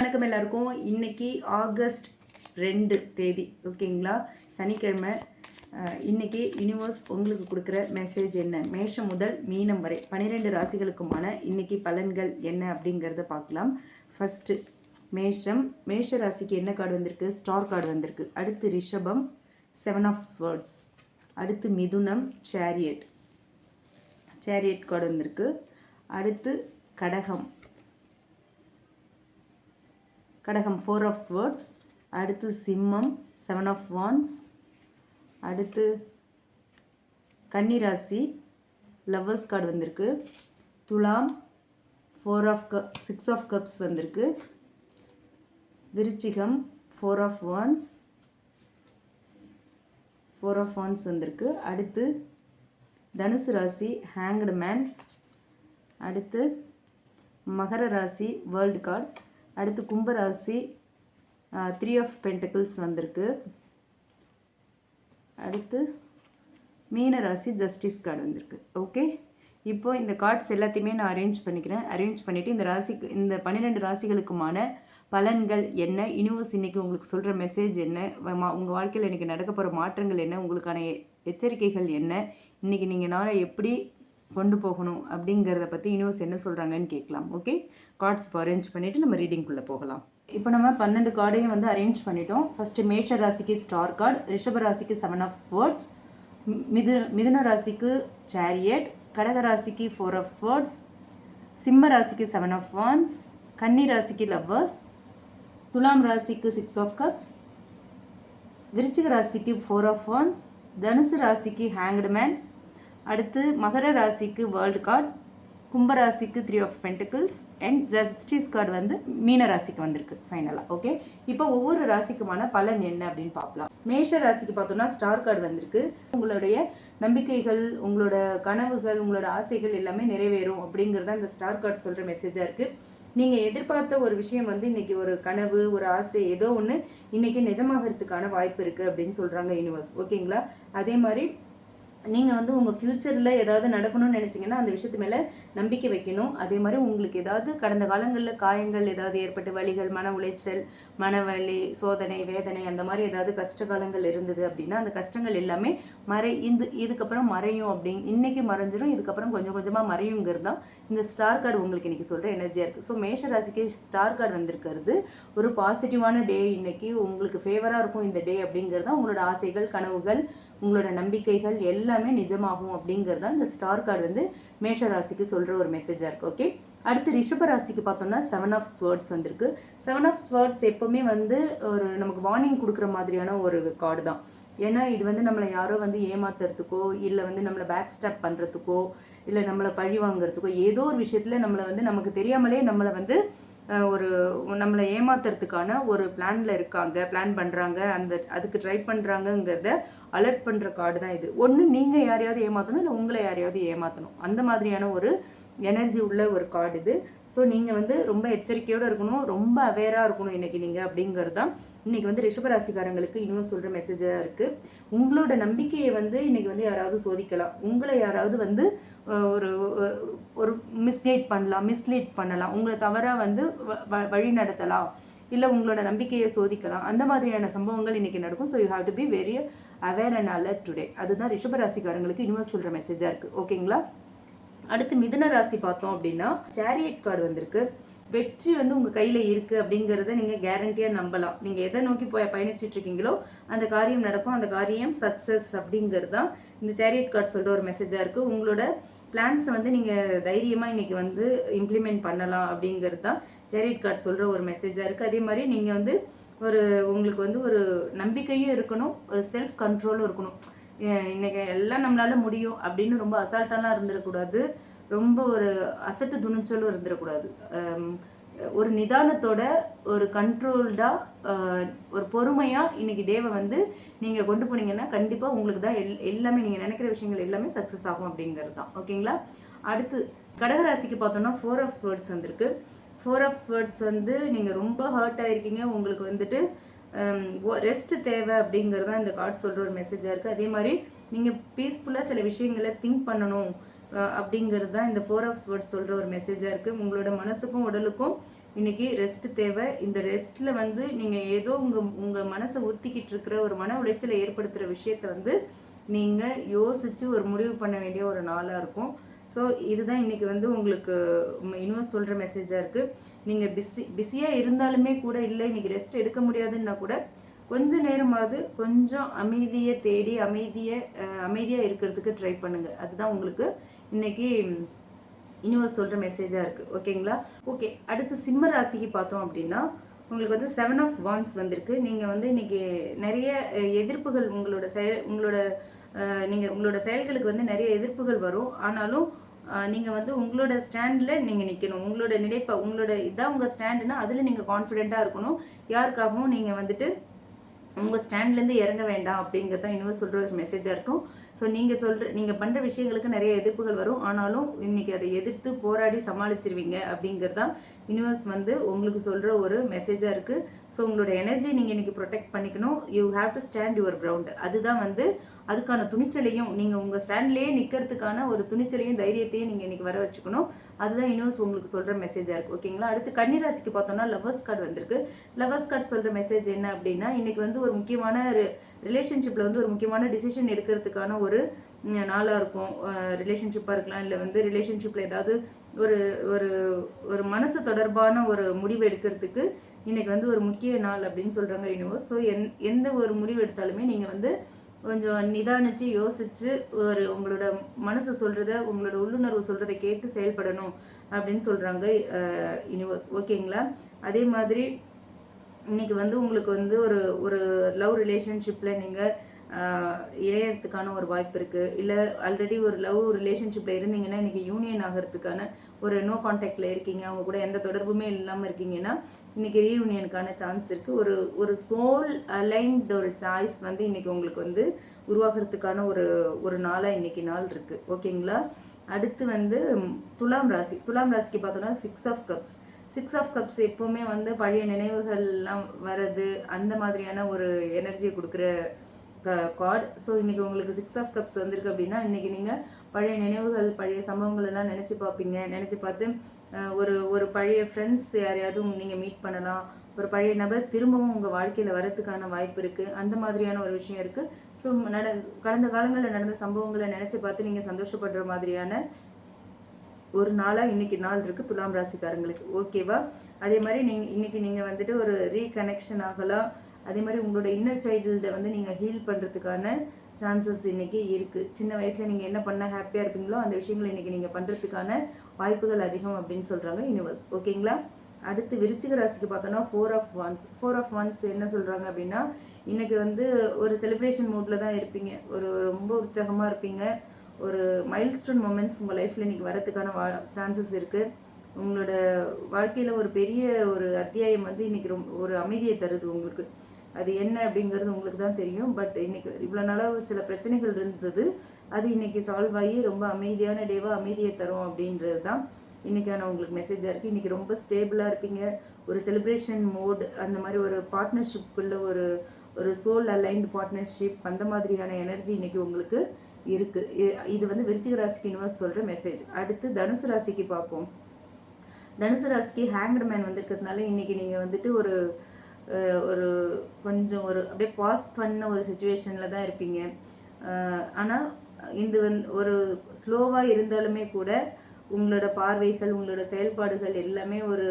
வணக்கம் எல்லாருக்கும். இன்னைக்கு ஆகஸ்ட் 2 தேதி ஓகேங்களா, சனிக்கிழமை. இன்னைக்கு யூனிவர்ஸ் உங்களுக்கு கொடுக்குற மெசேஜ் என்ன, மேஷம் முதல் மீனம் வரை 12 ராசிகளுக்குமான இன்னைக்கு பலன்கள் என்ன அப்படிங்கிறத பார்க்கலாம். ஃபர்ஸ்ட் மேஷ ராசிக்கு என்ன கார்டு வந்திருக்கு? ஸ்டார் கார்டு வந்திருக்கு. அடுத்து ரிஷபம் 7 ஆஃப் ஸ்வர்ட்ஸ். அடுத்து மிதுனம் சேரியட் கார்டு வந்திருக்கு. அடுத்து கடகம் 4 ஆஃப் ஸ்வர்ட்ஸ். அடுத்து சிம்மம் 7 ஆஃப் வான்ஸ். அடுத்து கன்னிராசி லவ்வர்ஸ் கார்டு வந்திருக்கு. துலாம் 6 ஆஃப் கப்ஸ் வந்திருக்கு. விருச்சிகம் 4 ஆஃப் வான்ஸ் வந்திருக்கு. அடுத்து தனுசு ராசி ஹேங்க்டு மேன். அடுத்து மகர ராசி வேர்ல்டு கார்டு. அடுத்து கும்பராசி 3 ஆஃப் பென்டக்கிள்ஸ் வந்திருக்கு. அடுத்து மீன ராசி ஜஸ்டிஸ் கார்டு வந்திருக்கு. ஓகே, இப்போ இந்த கார்ட்ஸ் எல்லாத்தையுமே நான் அரேஞ்ச் பண்ணிவிட்டு இந்த 12 ராசிகளுக்குமான பலன்கள் என்ன, யூனிவர்ஸ் இன்றைக்கி உங்களுக்கு சொல்கிற மெசேஜ் என்ன, உங்கள் வாழ்க்கையில் இன்றைக்கி நடக்க போகிற மாற்றங்கள் என்ன, உங்களுக்கான எச்சரிக்கைகள் என்ன, இன்றைக்கி நீங்கள் நாளை எப்படி கொண்டு போகணும் அப்படிங்கிறத பற்றி யூனிவர்ஸ் என்ன சொல்கிறாங்கன்னு கேட்கலாம். ஓகே, கார்ட்ஸ் இப்போ அரேஞ்ச் பண்ணிவிட்டு நம்ம ரீடிங்குள்ளே போகலாம். இப்போ நம்ம 12 கார்டையும் வந்து அரேஞ்ச் பண்ணிட்டோம். ஃபஸ்ட்டு மேஷ ராசிக்கு ஸ்டார் கார்டு, ரிஷப ராசிக்கு 7 ஆஃப் ஸ்வர்ட்ஸ், மிதுன ராசிக்கு சேரியட், கடக ராசிக்கு 4 ஆஃப் ஸ்வர்ட்ஸ், சிம்ம ராசிக்கு 7 ஆஃப் வான்ஸ், கன்னி ராசிக்கு லவ்வர்ஸ், துலாம் ராசிக்கு 6 ஆஃப் கப்ஸ், விருச்சிக ராசிக்கு 4 ஆஃப் வான்ஸ், தனுசு ராசிக்கு ஹேங்க்டு மேன். அடுத்து மகர ராசிக்கு வேர்ல்டு கார்டு, கும்பராசிக்கு 3 of pentacles and justice card வந்து மீன ராசிக்கு வந்திருக்கு ஃபைனலாக. ஓகே, இப்போ ஒவ்வொரு ராசிக்குமான பலன் என்ன அப்படின்னு பார்க்கலாம். மேஷ ராசிக்கு பார்த்தோம்னா ஸ்டார் கார்டு வந்திருக்கு. உங்களுடைய நம்பிக்கைகள், உங்களோட கனவுகள், உங்களோட ஆசைகள் எல்லாமே நிறைவேறும் அப்படிங்கிறத இந்த ஸ்டார் கார்டு சொல்கிற மெசேஜாக இருக்குது. நீங்கள் எதிர்பார்த்த ஒரு விஷயம் வந்து இன்றைக்கி ஒரு கனவு, ஒரு ஆசை, ஏதோ ஒன்று இன்றைக்கி நிஜமாகிறதுக்கான வாய்ப்பு இருக்குது அப்படின்னு சொல்கிறாங்க யூனிவர்ஸ். ஓகேங்களா, அதே மாதிரி நீங்கள் வந்து உங்கள் ஃப்யூச்சரில் ஏதாவது நடக்கணும்னு நினச்சிங்கன்னா அந்த விஷயத்து மேலே நம்பிக்கை வைக்கணும். அதே மாதிரி உங்களுக்கு ஏதாவது கடந்த காலங்களில் காயங்கள் ஏதாவது ஏற்பட்டு வலிகள், மன உளைச்சல், மனவலி, சோதனை, வேதனை, அந்த மாதிரி ஏதாவது கஷ்ட காலங்கள் இருந்தது அப்படின்னா அந்த கஷ்டங்கள் எல்லாமே இதுக்கப்புறம் மறையும். இன்றைக்கி மறைஞ்சிடும், இதுக்கப்புறம் கொஞ்சம் கொஞ்சமாக மறையுங்கிறது தான் இந்த ஸ்டார் கார்டு உங்களுக்கு இன்றைக்கி சொல்கிற எனர்ஜியாக இருக்குது. ஸோ மேஷ ராசிக்கு ஸ்டார் கார்டு வந்திருக்கிறது ஒரு பாசிட்டிவான டே. இன்றைக்கி உங்களுக்கு ஃபேவராக இருக்கும் இந்த டே அப்படிங்கிறது தான். உங்களோட ஆசைகள், கனவுகள், உங்களோட நம்பிக்கைகள் எல்லாமே நிஜமாகும் அப்படிங்கிறது தான் இந்த ஸ்டார் கார்டு வந்து மேஷ ராசிக்கு சொல்கிற ஒரு மெசேஜாக இருக்குது. ஓகே, அடுத்து ரிஷப ராசிக்கு பார்த்தோம்னா 7 ஆஃப் ஸ்வர்ட்ஸ் வந்திருக்கு. 7 ஆஃப் ஸ்வர்ட்ஸ் எப்போவுமே வந்து ஒரு நமக்கு வார்னிங் கொடுக்குற மாதிரியான ஒரு கார்டு தான். ஏன்னா இது வந்து நம்மளை யாரோ வந்து ஏமாத்துறதுக்கோ, இல்லை வந்து நம்மளை பேக் ஸ்டாப் பண்ணுறதுக்கோ, இல்லை நம்மளை பழி வாங்குறதுக்கோ, ஏதோ ஒரு விஷயத்தில் நம்மளை வந்து நமக்கு தெரியாமலே நம்மளை வந்து நம்மளை ஏமாத்துறதுக்கான ஒரு பிளான் பண்ணுறாங்க, அதுக்கு ட்ரை பண்ணுறாங்கங்கிறத அலர்ட் பண்ணுற கார்டு தான் இது. ஒன்று நீங்கள் யாரையாவது ஏமாற்றணும், இல்லை உங்களை யாரையாவது ஏமாற்றணும், அந்த மாதிரியான ஒரு எனர்ஜி உள்ள ஒரு கார்டு இது. ஸோ நீங்கள் வந்து ரொம்ப எச்சரிக்கையோடு இருக்கணும், ரொம்ப அவேராக இருக்கணும் இன்றைக்கி நீங்கள் அப்படிங்கிறது தான் இன்றைக்கி வந்து ரிஷபராசிக்காரங்களுக்கு இன்னும் சொல்கிற மெசேஜாக இருக்குது. உங்களோட நம்பிக்கையை வந்து இன்றைக்கி வந்து யாராவது சோதிக்கலாம், உங்களை யாராவது வந்து ஒரு மிஸ்லீட் பண்ணலாம், உங்களை தவறாக வந்து வழி நடத்தலாம், இல்லை உங்களோட நம்பிக்கையை சோதிக்கலாம். அந்த மாதிரியான சம்பவங்கள் இன்றைக்கி நடக்கும். So you have to be very aware and alert today. அதுதான் ரிஷபராசிக்காரங்களுக்கு இன்னும் சொல்கிற மெசேஜாக இருக்குது. ஓகேங்களா, அடுத்து மிதுன ராசி பார்த்தோம் அப்படின்னா சேரியட் கார்டு வந்திருக்கு. வெற்றி வந்து உங்கள் கையில் இருக்குது அப்படிங்கிறத நீங்கள் கேரண்டியாக நம்பலாம். நீங்கள் எதை நோக்கி பயணிச்சுட்டு இருக்கீங்களோ அந்த காரியம் நடக்கும், அந்த காரியம் சக்ஸஸ் அப்படிங்கிறது தான் இந்த சேரியட் கார்டு சொல்கிற ஒரு மெசேஜாக இருக்குது. உங்களோட பிளான்ஸை வந்து நீங்கள் தைரியமாக இன்றைக்கி வந்து இம்ப்ளிமெண்ட் பண்ணலாம் அப்படிங்கிறது தான் சேரியட் கார்டு சொல்கிற ஒரு மெசேஜாக இருக்குது. அதே மாதிரி நீங்கள் வந்து உங்களுக்கு வந்து ஒரு நம்பிக்கையும் இருக்கணும், ஒரு செல்ஃப் கண்ட்ரோலும் இருக்கணும். இன்றைக்கி எல்லாம் நம்மளால் முடியும் அப்படின்னு ரொம்ப அசால்ட்டாலாம் இருந்துடக்கூடாது, ரொம்ப ஒரு அசட்டு துணிச்சலும் இருந்துடக்கூடாது. ஒரு நிதானத்தோட, ஒரு கண்ட்ரோல்டாக, ஒரு பொறுமையாக இன்றைக்கி டேவை வந்து நீங்கள் கொண்டு போனீங்கன்னா கண்டிப்பாக உங்களுக்கு தான் எல்லாமே நீங்கள் நினைக்கிற விஷயங்கள் எல்லாமே சக்ஸஸ் ஆகும் அப்படிங்கிறது தான். ஓகேங்களா, அடுத்து கடகராசிக்கு பார்த்தோம்னா 4 ஆஃப் ஸ்வர்ட்ஸ் வந்திருக்கு. 4 ஆஃப் ஸ்வர்ட்ஸ் வந்து நீங்கள் ரொம்ப ஹர்ட் ஆகிருக்கீங்க, உங்களுக்கு வந்துட்டு ரெஸ்ட் தேவை அப்படிங்கிறது தான் இந்த கார்டு சொல்கிற ஒரு மெசேஜாக இருக்குது. அதே மாதிரி நீங்கள் பீஸ்ஃபுல்லாக சில விஷயங்களை திங்க் பண்ணணும், அப்படிங்கிறது தான் இந்த 4 ஆஃப் ஸ்வர்ட்ஸ் சொல்கிற ஒரு மெசேஜாக இருக்குது. உங்களோட மனசுக்கும் உடலுக்கும் இன்றைக்கி ரெஸ்ட் தேவை. இந்த ரெஸ்ட்டில் வந்து நீங்கள் ஏதோ உங்கள் மனசை உறுத்திக்கிட்டு இருக்கிற ஒரு மன உளைச்சலை ஏற்படுத்துகிற விஷயத்த வந்து நீங்கள் யோசித்து ஒரு முடிவு பண்ண வேண்டிய ஒரு நாளாக இருக்கும். ஸோ இதுதான் இன்றைக்கி வந்து உங்களுக்கு யூனிவர்ஸ் சொல்கிற மெசேஜாக இருக்குது. நீங்கள் பிஸியாக இருந்தாலுமே கூட, இல்லை இன்றைக்கி ரெஸ்ட் எடுக்க முடியாதுன்னா கூட, கொஞ்ச நேரமாவது கொஞ்சம் அமைதியை தேடி அமைதியாக இருக்கிறதுக்கு ட்ரை பண்ணுங்கள். அதுதான் உங்களுக்கு இன்றைக்கி யூனிவர்ஸ் சொல்கிற மெசேஜாக இருக்குது. ஓகேங்களா? ஓகே, அடுத்து சிம்ம ராசிக்கு பார்த்தோம் அப்படின்னா உங்களுக்கு வந்து 7 ஆஃப் வான்ஸ் வந்திருக்கு. நீங்கள் வந்து இன்றைக்கி நிறைய எதிர்ப்புகள் உங்களோட செயல்களுக்கு வந்து நிறைய எதிர்ப்புகள் வரும். ஆனாலும் நீங்கள் வந்து உங்களோட ஸ்டாண்டில் நீங்கள் நிற்கணும். உங்களோட இதான் உங்கள் ஸ்டாண்டுனா அதில் நீங்கள் கான்ஃபிடெண்ட்டாக இருக்கணும். யாருக்காகவும் நீங்கள் வந்துட்டு உங்கள் ஸ்டாண்ட்லேருந்து இறங்க வேண்டாம் அப்படிங்கிறது தான் யூனிவர்ஸ் சொல்கிற ஒரு மெசேஜாக இருக்கும். ஸோ நீங்கள் பண்ணுற விஷயங்களுக்கு நிறைய எதிர்ப்புகள் வரும். ஆனாலும் இன்றைக்கி அதை எதிர்த்து போராடி சமாளிச்சிருவீங்க அப்படிங்கிறது தான் யூனிவர்ஸ் வந்து உங்களுக்கு சொல்கிற ஒரு மெசேஜாக இருக்குது. ஸோ உங்களோட எனர்ஜி நீங்கள் இன்றைக்கி ப்ரொடெக்ட் பண்ணிக்கணும். You have to stand your ground. அதுதான் வந்து அதுக்கான துணிச்சலையும், நீங்கள் உங்கள் ஸ்டாண்ட்லேயே நிற்கிறதுக்கான ஒரு துணிச்சலையும் தைரியத்தையும் நீங்கள் இன்றைக்கி வர வச்சுக்கணும். அதுதான் யூனிவர்ஸ் உங்களுக்கு சொல்கிற மெசேஜாக இருக்குது. ஓகேங்களா? அடுத்து கன்னிராசிக்கு பார்த்தோம்னா லவ்வர்ஸ் கார்டு வந்திருக்கு. லவ்வர்ஸ் கார்டு சொல்கிற மெசேஜ் என்ன அப்படின்னா, இன்றைக்கி வந்து ஒரு முக்கியமான ரிலேஷன்ஷிப்பில் வந்து ஒரு முக்கியமான டிசிஷன் எடுக்கிறதுக்கான ஒரு நாளாக இருக்கும். ரிலேஷன்ஷிப்பாக இருக்கலாம், இல்லை வந்து ரிலேஷன்ஷிப்பில் ஏதாவது ஒரு ஒரு ஒரு மனசு தொடர்பான ஒரு முடிவு எடுக்கிறதுக்கு இன்றைக்கி வந்து ஒரு முக்கிய நாள் அப்படின்னு சொல்கிறாங்க யூனிவர்ஸ். ஸோ எந்த ஒரு முடிவு எடுத்தாலுமே நீங்கள் வந்து கொஞ்சம் நிதானித்து யோசித்து உங்களோட மனசு சொல்கிறத, உங்களோட உள்ளுணர்வு சொல்கிறத கேட்டு செயல்படணும் அப்படின்னு சொல்கிறாங்க யூனிவர்ஸ். ஓகேங்களா? அதே மாதிரி இன்றைக்கி வந்து உங்களுக்கு வந்து ஒரு லவ் ரிலேஷன்ஷிப்பில் நீங்கள் இணையறதுக்கான ஒரு வாய்ப்பு இருக்குது. இல்லை ஆல்ரெடி ஒரு லவ் ரிலேஷன்ஷிப்பில் இருந்தீங்கன்னா இன்றைக்கி யூனியன் ஆகிறதுக்கான ஒரு நோ கான்டாக்டில் இருக்கீங்க, அவங்க கூட எந்த தொடர்புமே இல்லாமல் இருக்கீங்கன்னா இன்றைக்கி ரீயூனியனுக்கான சான்ஸ் இருக்குது. ஒரு சோல் அலைன்ட் ஒரு சாய்ஸ் வந்து இன்றைக்கி உங்களுக்கு வந்து உருவாகிறதுக்கான ஒரு நாளாக இன்றைக்கி நாள் இருக்குது. ஓகேங்களா? அடுத்து வந்து துலாம் ராசிக்கு பார்த்தோன்னா 6 ஆஃப் கப்ஸ். 6 ஆஃப் கப்ஸ் எப்போவுமே வந்து பழைய நினைவுகள்லாம் வர்றது, அந்த மாதிரியான ஒரு எனர்ஜியை கொடுக்குற கார்டு. ஸோ இன்றைக்கி உங்களுக்கு 6 ஆஃப் கப்ஸ் வந்திருக்கு அப்படின்னா இன்றைக்கி நீங்கள் பழைய நினைவுகள், பழைய சம்பவங்கள் எல்லாம் நினச்சி பார்த்து ஒரு பழைய ஃப்ரெண்ட்ஸ் யாரையாவது நீங்கள் மீட் பண்ணலாம். ஒரு பழைய நபர் திரும்பவும் உங்கள் வாழ்க்கையில் வரத்துக்கான வாய்ப்பு இருக்குது. அந்த மாதிரியான ஒரு விஷயம் இருக்குது. ஸோ கடந்த காலங்களில் நடந்த சம்பவங்களை நினச்சி பார்த்து நீங்கள் சந்தோஷப்படுற மாதிரியான ஒரு நாளாக இன்றைக்கி நாள் இருக்குது துலாம் ராசிக்காரங்களுக்கு. ஓகேவா? அதே மாதிரி இன்றைக்கி நீங்கள் வந்துட்டு ஒரு ரீகனெக்ஷன் ஆகலாம். அதே மாதிரி உங்களோட இன்னர் சைல்டை வந்து நீங்கள் ஹீல் பண்ணுறதுக்கான சான்சஸ் இன்றைக்கி இருக்குது. சின்ன வயசில் நீங்கள் என்ன பண்ணால் ஹாப்பியாக இருப்பீங்களோ அந்த விஷயங்களை இன்றைக்கி நீங்கள் பண்ணுறதுக்கான வாய்ப்புகள் அதிகம் அப்படின்னு சொல்கிறாங்க யூனிவர்ஸ். ஓகேங்களா? அடுத்து விருச்சிக ராசிக்கு பார்த்தோன்னா 4 ஆஃப் வான்ஸ் என்ன சொல்கிறாங்க அப்படின்னா, இன்றைக்கி வந்து ஒரு செலிப்ரேஷன் மூடில் தான் இருப்பீங்க. ரொம்ப உற்சாகமாக இருப்பீங்க. ஒரு மைல்ஸ்டோன் மொமெண்ட்ஸ் உங்கள் லைஃப்பில் இன்றைக்கி வரத்துக்கான சான்சஸ் இருக்குது. உங்களோட வாழ்க்கையில் ஒரு பெரிய ஒரு அத்தியாயம் வந்து இன்றைக்கி ஒரு அமைதியை தருது உங்களுக்கு. அது என்ன அப்படிங்கிறது உங்களுக்கு தான் தெரியும். பட் இன்றைக்கி இவ்வளோ நாளாக சில பிரச்சனைகள் இருந்தது, அது இன்றைக்கி சால்வ் ஆகி ரொம்ப அமைதியான டேவாக அமைதியை தரும் அப்படின்றது தான் இன்றைக்கான உங்களுக்கு மெசேஜாக இருக்குது. இன்றைக்கி ரொம்ப ஸ்டேபிளாக இருப்பீங்க. ஒரு செலிப்ரேஷன் மோட், அந்த மாதிரி ஒரு பார்ட்னர்ஷிப்புக்குள்ள ஒரு சோல் அலைன்டு பார்ட்னர்ஷிப், அந்த மாதிரியான எனர்ஜி இன்றைக்கி உங்களுக்கு இருக்குது. இது வந்து விருச்சிக ராசிக்கு யூனிவர்ஸ் சொல்கிற மெசேஜ். அடுத்து தனுசு ராசிக்கு பார்ப்போம். தனுசு ராசிக்கு ஹேங்க்டு மேன் வந்திருக்கிறதுனால இன்றைக்கி நீங்கள் வந்துட்டு கொஞ்சம் அப்படியே பாஸ் பண்ண ஒரு சுச்சுவேஷனில் தான் இருப்பீங்க. ஆனால் இது ஒரு ஸ்லோவாக இருந்தாலுமே கூட உங்களோட பார்வைகள், உங்களோட செயல்பாடுகள் எல்லாமே ஒரு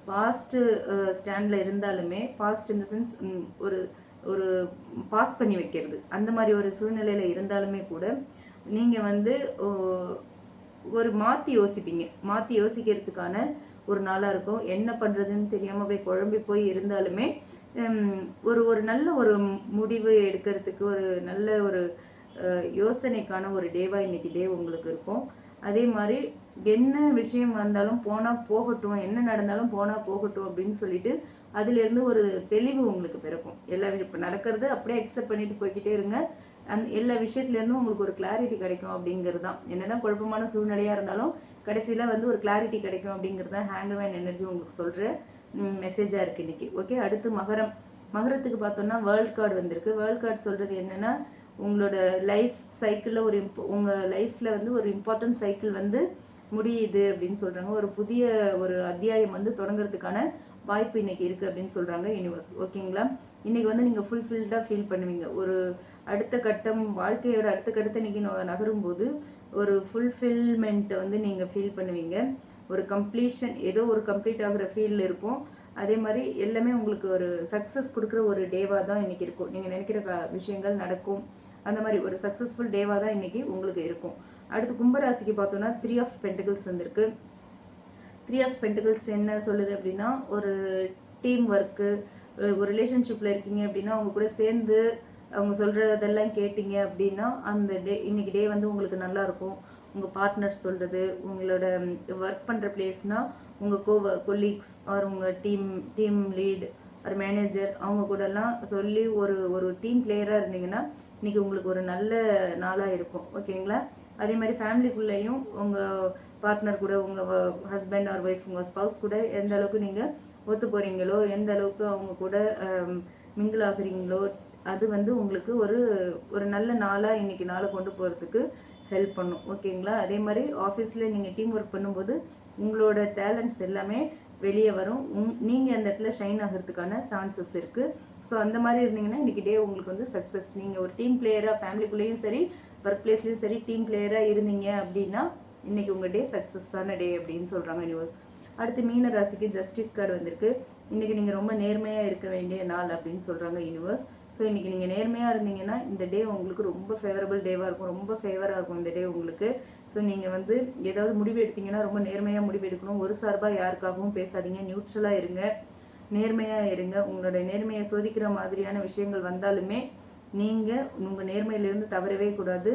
பாஸ்ட்டு ஸ்டாண்டில் இருந்தாலுமே, பாஸ்ட் இந்த சென்ஸ் ஒரு பாஸ் பண்ணி வைக்கிறது, அந்த மாதிரி ஒரு சூழ்நிலையில் இருந்தாலுமே கூட நீங்கள் வந்து ஒரு மாற்றி யோசிக்கிறதுக்கான ஒரு நாளாக இருக்கும். என்ன பண்ணுறதுன்னு தெரியாமல் போய் குழம்பி போய் இருந்தாலுமே ஒரு நல்ல ஒரு முடிவு எடுக்கிறதுக்கு ஒரு நல்ல ஒரு யோசனைக்கான ஒரு டேவாக இன்றைக்கி டே உங்களுக்கு இருக்கும். அதே மாதிரி என்ன விஷயம் வந்தாலும் போனால் போகட்டும், என்ன நடந்தாலும் போனால் போகட்டும் அப்படின்னு சொல்லிட்டு அதிலேருந்து ஒரு தெளிவு உங்களுக்கு பிறக்கும். இப்போ நடக்கிறது அப்படியே அக்செப்ட் பண்ணிட்டு போய்கிட்டே இருங்க. எல்லா விஷயத்துலேருந்தும் உங்களுக்கு ஒரு கிளாரிட்டி கிடைக்கும் அப்படிங்கிறது தான். என்னதான் குழப்பமான சூழ்நிலையாக இருந்தாலும் கடைசியில் வந்து ஒரு கிளாரிட்டி கிடைக்கும் அப்படிங்கிறது தான் ஹேண்ட்மேன் எனர்ஜி உங்களுக்கு சொல்கிற மெசேஜாக இருக்குது இன்றைக்கி. ஓகே, அடுத்து மகரத்துக்கு பார்த்தோன்னா வேர்ல்ட் கார்டு வந்திருக்கு. வேர்ல்ட் கார்டு சொல்கிறது என்னென்னா, உங்களோட லைஃப் சைக்கிளில் உங்கள் லைஃப்பில் வந்து ஒரு இம்பார்ட்டன்ட் சைக்கிள் வந்து முடியுது அப்படின்னு சொல்கிறாங்க. ஒரு புதிய ஒரு அத்தியாயம் வந்து தொடங்குறதுக்கான வாய்ப்பு இன்னைக்கு இருக்குது அப்படின்னு சொல்கிறாங்க யூனிவர்ஸ். ஓகேங்களா? இன்றைக்கி வந்து நீங்கள் ஃபுல்ஃபில்டாக ஃபீல் பண்ணுவீங்க. ஒரு அடுத்த கட்டம், வாழ்க்கையோட அடுத்த கட்டத்தை இன்றைக்கி நகரும்போது ஒரு ஃபுல்ஃபில்மெண்ட்டை வந்து நீங்கள் ஃபீல் பண்ணுவீங்க. ஒரு கம்ப்ளீஷன், ஏதோ ஒரு கம்ப்ளீட் ஆகிற ஃபீல் இருக்கும். அதே மாதிரி எல்லாமே உங்களுக்கு ஒரு சக்ஸஸ் கொடுக்குற ஒரு டேவாக தான் இன்றைக்கி இருக்கும். நீங்கள் நினைக்கிற விஷயங்கள் நடக்கும். அந்த மாதிரி ஒரு சக்ஸஸ்ஃபுல் டேவாக தான் இன்றைக்கி உங்களுக்கு இருக்கும். அடுத்து கும்பராசிக்கு பார்த்தோன்னா 3 ஆஃப் பென்டிகிள்ஸ் வந்திருக்கு. 3 ஆஃப் பென்டிகிள்ஸ் என்ன சொல்லுது அப்படின்னா, ஒரு டீம் ஒர்க்கு, ஒரு ரிலேஷன்ஷிப்பில் இருக்கீங்க அப்படின்னா அவங்க கூட சேர்ந்து அவங்க சொல்கிறதெல்லாம் கேட்டிங்க அப்படின்னா அந்த இன்னைக்கு டே வந்து உங்களுக்கு நல்லாயிருக்கும். உங்கள் பார்ட்னர்ஸ் சொல்கிறது, உங்களோட ஒர்க் பண்ணுற பிளேஸ்னால் உங்கள் கொலீக்ஸ் ஆர் உங்கள் டீம் லீட் ஒரு மேனேஜர் அவங்க கூடலாம் சொல்லி ஒரு டீம் பிளேயராக இருந்தீங்கன்னா இன்றைக்கி உங்களுக்கு ஒரு நல்ல நாளாக இருக்கும். ஓகேங்களா? அதே மாதிரி ஃபேமிலிக்குள்ளேயும் உங்கள் பார்ட்னர் கூட, உங்கள் ஹஸ்பண்ட் ஆர் ஒய்ஃப், உங்கள் ஸ்பவுஸ் கூட எந்த அளவுக்கு நீங்கள் ஒத்து போகிறீங்களோ, எந்த அளவுக்கு அவங்க கூட மிங்கிள் ஆகுறீங்களோ, அது வந்து உங்களுக்கு ஒரு நல்ல நாளாக இன்றைக்கி நாளை கொண்டு போகிறதுக்கு ஹெல்ப் பண்ணும். ஓகேங்களா? அதே மாதிரி ஆஃபீஸில் நீங்கள் டீம் ஒர்க் பண்ணும்போது உங்களோட டேலண்ட்ஸ் எல்லாமே வெளியே வரும். நீங்கள் அந்த இடத்துல ஷைன் ஆகிறதுக்கான சான்சஸ் இருக்குது. ஸோ அந்த மாதிரி இருந்தீங்கன்னா இன்றைக்கி டே உங்களுக்கு வந்து சக்ஸஸ். நீங்கள் ஒரு டீம் பிளேயராக ஃபேமிலிக்குள்ளேயும் சரி ஒர்க் பிளேஸ்லேயும் சரி டீம் பிளேயராக இருந்தீங்க அப்படின்னா இன்றைக்கி உங்கள் டே சக்ஸஸான டே அப்படின்னு சொல்கிறாங்க யூனிவர்ஸ். அடுத்து மீன ராசிக்கு ஜஸ்டிஸ் கார்டு வந்திருக்கு. இன்றைக்கி நீங்கள் ரொம்ப நேர்மையாக இருக்க வேண்டிய நாள் அப்படின்னு சொல்கிறாங்க யூனிவர்ஸ். ஸோ இன்றைக்கி நீங்கள் நேர்மையாக இருந்தீங்கன்னா இந்த டே உங்களுக்கு ரொம்ப ஃபேவரபிள் டேவாக இருக்கும். ரொம்ப ஃபேவராக இருக்கும் இந்த டே உங்களுக்கு. ஸோ நீங்கள் வந்து ஏதாவது முடிவு எடுத்தீங்கன்னா ரொம்ப நேர்மையாக முடிவு எடுக்கணும். ஒரு சார்பாக யாருக்காகவும் பேசாதீங்க. நியூட்ரலாக இருங்க, நேர்மையாக இருங்க. உங்களோட நேர்மையை சோதிக்கிற மாதிரியான விஷயங்கள் வந்தாலுமே நீங்கள் உங்கள் நேர்மையிலேருந்து தவறவே கூடாது.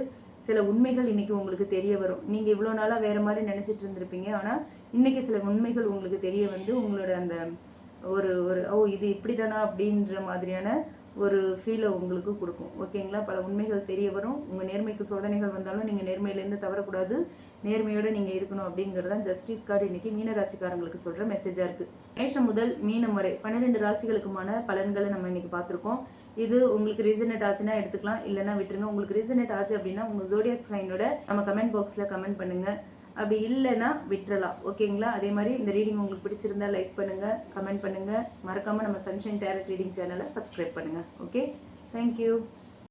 சில உண்மைகள் இன்றைக்கி உங்களுக்கு தெரிய வரும். நீங்கள் இவ்வளோ நாளாக வேறு மாதிரி நினச்சிட்டு இருந்திருப்பீங்க. ஆனால் இன்றைக்கி சில உண்மைகள் உங்களுக்கு தெரிய வந்து உங்களோட அந்த இது இப்படி தானா அப்படின்ற மாதிரியான ஒரு ஃபீலை உங்களுக்கு கொடுக்கும். ஓகேங்களா? பல உண்மைகள் தெரிய வரும். உங்கள் நேர்மைக்கு சோதனைகள் வந்தாலும் நீங்கள் நேர்மையிலேருந்து தவறக்கூடாது, நேர்மையோடு நீங்கள் இருக்கணும் அப்படிங்கிறது தான் ஜஸ்டிஸ் கார்டு இன்றைக்கி மீன ராசிக்காரங்களுக்கு சொல்கிற மெசேஜாக இருக்குது. மேஷம் முதல் மீனம் வரை 12 ராசிகளுக்குமான பலன்களை நம்ம இன்றைக்கி பார்த்துருக்கோம். இது உங்களுக்கு ரீசனேட் ஆச்சுன்னா எடுத்துக்கலாம், இல்லைன்னா விட்டுருங்க. உங்களுக்கு ரீசனேட் ஆச்சு அப்படின்னா உங்கள் ஜோடியாக் சைனோட நம்ம கமெண்ட் பாக்ஸில் கமெண்ட் பண்ணுங்கள். அப்படி இல்லைன்னா விட்டுறலாம். ஓகேங்களா? அதே மாதிரி இந்த ரீடிங் உங்களுக்கு பிடிச்சிருந்தா லைக் பண்ணுங்கள், கமெண்ட் பண்ணுங்கள். மறக்காமல் நம்ம சன்ஷைன் டேரட் ரீடிங் சேனலை சப்ஸ்கிரைப் பண்ணுங்கள். Okay, thank you.